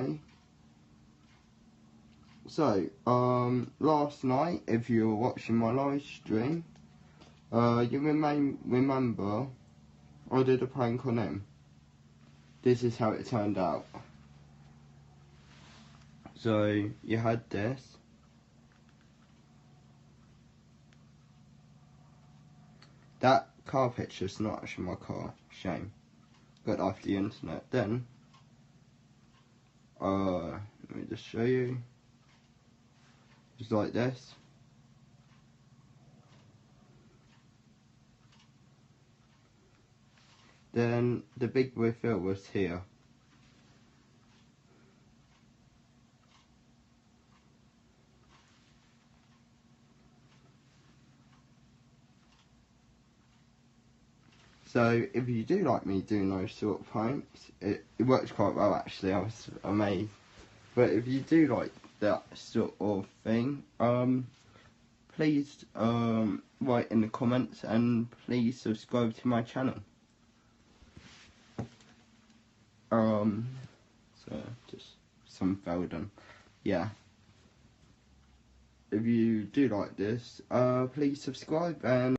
today. So, last night, if you were watching my live stream, you remember I did a prank on him. This is how it turned out. So, you had this. That car picture's not actually my car. Shame. Got it off the internet. Then, let me just show you. It's like this. Then the big reveal was here. So if you do like me doing those sort of pranks, it works quite well actually. I was amazed. But if you do like that sort of thing, please write in the comments and please subscribe to my channel. So just some fell done. Yeah. If you do like this, please subscribe and